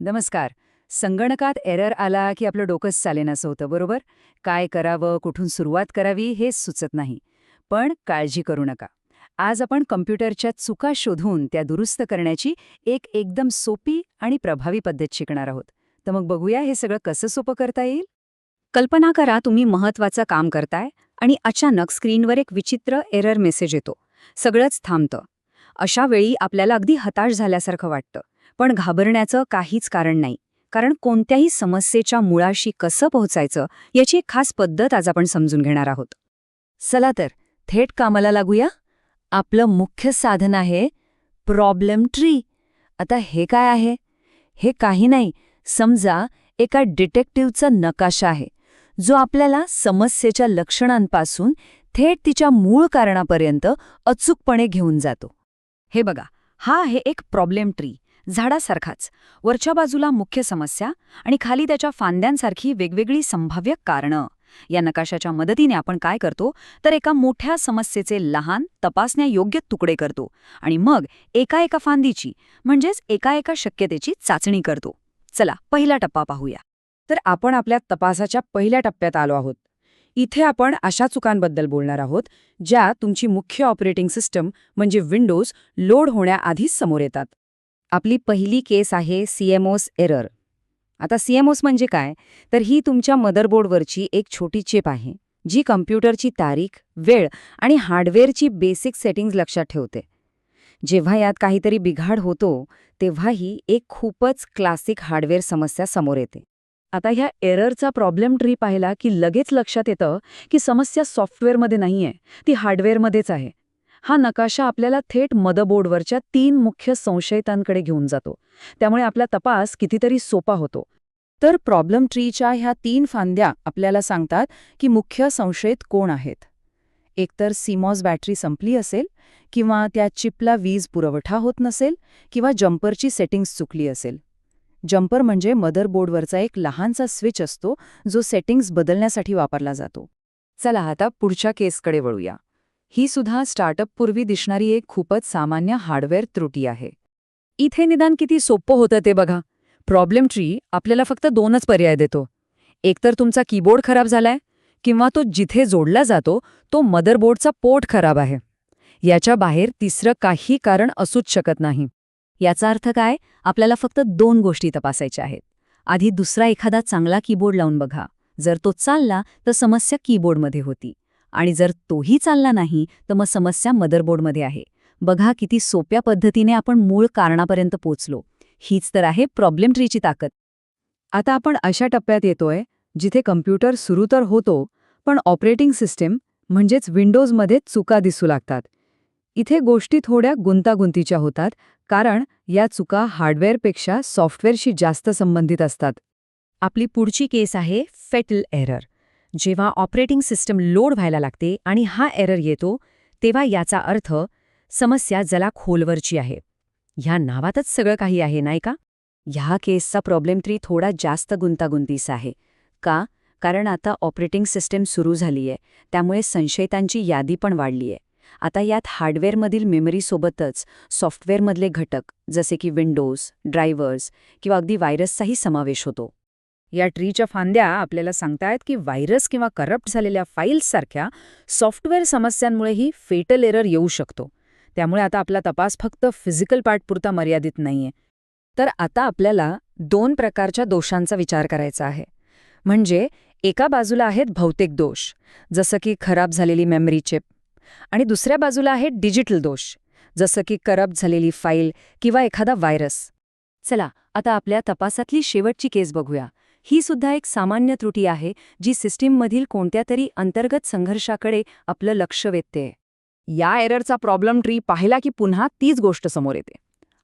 नमस्कार. संगणकात एरर आला की आपलं डोकंच चालेनासं होतं, बरोबर? काय करावं, कुठून सुरुवात करावी हेच सुचत नाही. पण काळजी करू नका. आज आपण कम्प्युटरच्या चुका शोधून त्या दुरुस्त करण्याची एक एकदम सोपी आणि प्रभावी पद्धत शिकणार आहोत. तर मग बघूया हे सगळं कसं सोपं करता येईल? कल्पना करा तुम्ही महत्वाचं काम करताय आणि अचानक स्क्रीनवर एक विचित्र एरर मेसेज येतो. सगळंच थांबतं. अशा वेळी आपल्याला अगदी हताश झाल्यासारखं वाटतं. पण घाबरण्याचं काहीच कारण नाही. कारण कोणत्याही समस्येच्या मुळाशी कसं पोहोचायचं याची एक खास पद्धत आज आपण समजून घेणार आहोत. चला तर, थेट कामाला लागूया. आपलं मुख्य साधन आहे प्रॉब्लेम ट्री. आता हे काय आहे? हे काही नाही. समजा एका डिटेक्टिव्हचा नकाशा आहे, जो आपल्याला समस्येच्या लक्षणांपासून थेट तिच्या मूळ कारणापर्यंत अचूकपणे घेऊन जातो. हे बघा, हा आहे एक प्रॉब्लेम ट्री, झाडासारखाच. वरच्या बाजूला मुख्य समस्या आणि खाली त्याच्या फांद्यांसारखी वेगवेगळी संभाव्य कारणं. या नकाशाच्या मदतीने आपण काय करतो तर एका मोठ्या समस्येचे लहान तपासण्यायोग्य तुकडे करतो आणि मग एका एका फांदीची म्हणजेच एका एका शक्यतेची चाचणी करतो. चला, पहिला टप्पा पाहूया. तर आपण आपल्या तपासाच्या पहिल्या टप्प्यात आलो आहोत. इथे आपण अशा चुकांबद्दल बोलणार आहोत ज्या तुमची मुख्य ऑपरेटिंग सिस्टम म्हणजे विंडोज लोड होण्याआधीच समोर येतात. आपली पहिली केस आहे CMOS एरर. आता CMOS म्हणजे काय? तर ही तुमच्या मदरबोर्डवरची एक छोटी चिप आहे, जी कम्प्युटरची तारीख, वेळ आणि हार्डवेअरची बेसिक सेटिंग्ज लक्षात ठेवते. जेव्हा यात काहीतरी बिघाड होतो, तेव्हा ही एक खूपच क्लासिक हार्डवेअर समस्या समोर येते. आता ह्या एररचा प्रॉब्लेम ट्री पाहिला की लगेच लक्षात येतं की समस्या सॉफ्टवेअरमध्ये नाहीये, ती हार्डवेअरमध्येच आहे. हा नकाशा आपल्याला थेट मदरबोर्डवरच्या 3 मुख्य संशयितांकडे घेऊन जातो. त्यामुळे आपला तपास कितीतरी सोपा होतो. तर प्रॉब्लेम ट्रीच्या ह्या 3 फांद्या आपल्याला सांगतात की मुख्य संशयित कोण आहेत. एकतर CMOS बॅटरी संपली असेल, किंवा त्या चिपला वीज पुरवठा होत नसेल, किंवा जम्परची सेटिंग्ज चुकली असेल. जम्पर म्हणजे मदरबोर्डवरचा एक लहानसा स्विच असतो, जो सेटिंग्ज बदलण्यासाठी वापरला जातो. चला आता पुढच्या केसकडे वळूया. ही सुद्धा स्टार्टअपपूर्वी दिसणारी एक खूपच सामान्य हार्डवेअर त्रुटी आहे. इथे निदान किती सोपं होतं ते बघा. प्रॉब्लेम ट्री आपल्याला फक्त 2च पर्याय देतो. एकतर तुमचा कीबोर्ड खराब झालाय, किंवा तो जिथे जोडला जातो तो मदरबोर्डचा पोर्ट खराब आहे. याच्या बाहेर तिसरं काही कारण असूच शकत नाही. याचा अर्थ काय? आपल्याला फक्त 2 गोष्टी तपासायच्या आहेत. आधी दुसरा एखादा चांगला कीबोर्ड लावून बघा. जर तो चालला तर समस्या कीबोर्डमध्ये होती, आणि जर तोही चालला नाही तर मग समस्या मदरबोर्डमध्ये आहे. बघा किती सोप्या पद्धतीने आपण मूळ कारणापर्यंत पोचलो. हीच तर आहे प्रॉब्लेम ट्रीची ताकद. आता आपण अशा टप्प्यात येतोय जिथे कम्प्युटर सुरू तर होतो, पण ऑपरेटिंग सिस्टीम म्हणजेच विंडोजमध्ये चुका दिसू लागतात. इथे गोष्टी थोड्या गुंतागुंतीच्या होतात, कारण या चुका हार्डवेअरपेक्षा सॉफ्टवेअरशी जास्त संबंधित असतात. आपली पुढची केस आहे फॅटल एरर. जेव्हा ऑपरेटिंग सिस्टम लोड व्हायला लागते आणि हा एरर येतो, तेव्हा याचा अर्थ समस्या जरा खोलवरची आहे. ह्या नावातच सगळं काही आहे, नाही का? ह्या केसचा प्रॉब्लेम ट्री थोडा जास्त गुंतागुंतीचा आहे. का? कारण आता ऑपरेटिंग सिस्टम सुरू झालीये, त्यामुळे संशयितांची यादी पण वाढलीये. आता यात हार्डवेअरमधील मेमरीसोबतच सॉफ्टवेअरमधले घटक जसे की विंडोज, ड्रायव्हर्स किंवा अगदी व्हायरसचाही समावेश होतो. या ट्रीच्या फांद्या आपल्याला सांगतायत की व्हायरस किंवा करप्ट झालेल्या फाईल्ससारख्या सॉफ्टवेअर समस्यांमुळेही फेटल एरर येऊ शकतो. त्यामुळे आता आपला तपास फक्त फिजिकल पार्टपुरता मर्यादित नाहीये. तर आता आपल्याला 2 प्रकारच्या दोषांचा विचार करायचा आहे. म्हणजे एका बाजूला आहेत भौतिक दोष, जसं की खराब झालेली मेमरी चिप, आणि दुसऱ्या बाजूला आहेत डिजिटल दोष, जसं की करप्ट झालेली फाईल किंवा एखादा व्हायरस. चला, आता आपल्या तपासातली शेवटची केस बघूया. ही सुद्धा एक सामान्य त्रुटी आहे, जी सिस्टीममधील कोणत्या तरी अंतर्गत संघर्षाकडे आपलं लक्ष वेधते. या एररचा प्रॉब्लेम ट्री पाहिला की पुन्हा तीच गोष्ट समोर येते.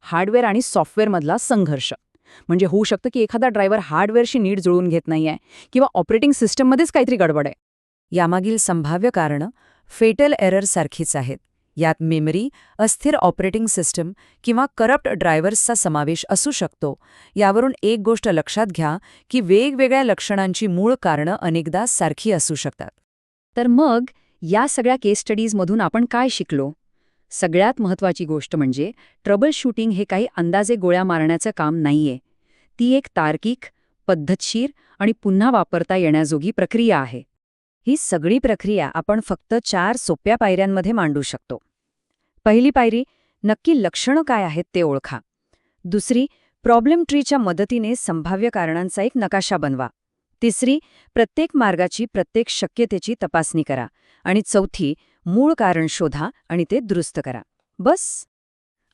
हार्डवेअर आणि सॉफ्टवेअरमधला संघर्ष. म्हणजे होऊ शकतं की एखादा ड्रायव्हर हार्डवेअरशी नीट जुळून घेत नाहीये, किंवा ऑपरेटिंग सिस्टममध्येच काहीतरी गडबड आहे. यामागील संभाव्य कारणं फेटल एररसारखीच आहेत. यात मेमरी, अस्थिर ऑपरेटिंग सिस्टम किंवा करप्ट ड्रायव्हर्सचा समावेश असू शकतो. यावरून एक गोष्ट लक्षात घ्या की वेगवेगळ्या लक्षणांची मूळ कारणं अनेकदा सारखी असू शकतात. तर मग या सगळ्या केस स्टडीजमधून आपण काय शिकलो? सगळ्यात महत्त्वाची गोष्ट म्हणजे ट्रबल शूटिंग हे काही अंदाजे गोळ्या मारण्याचं काम नाहीये. ती एक तार्किक, पद्धतशीर आणि पुन्हा वापरता येण्याजोगी प्रक्रिया आहे. ही सगळी प्रक्रिया आपण फक्त 4 सोप्या पायऱ्यांमध्ये मांडू शकतो. पहिली पायरी, नक्की लक्षणं काय आहेत ते ओळखा. दुसरी, प्रॉब्लेम ट्रीच्या मदतीने संभाव्य कारणांचा एक नकाशा बनवा. तिसरी, प्रत्येक मार्गाची प्रत्येक शक्यतेची तपासणी करा. आणि चौथी, मूळ कारण शोधा आणि ते दुरुस्त करा. बस.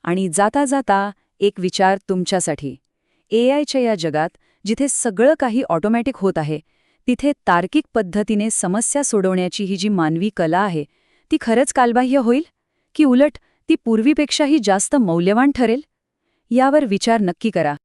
आणि जाता जाता एक विचार तुमच्यासाठी. एआयच्या या जगात जिथे सगळं काही ऑटोमॅटिक होत आहे, तिथे तार्किक पद्धतीने समस्या सोडवण्याची ही जी मानवी कला आहे, ती खरंच कालबाह्य होईल? की उलट ती पूर्वीपेक्षाही जास्त मौल्यवान ठरेल? यावर विचार नक्की करा.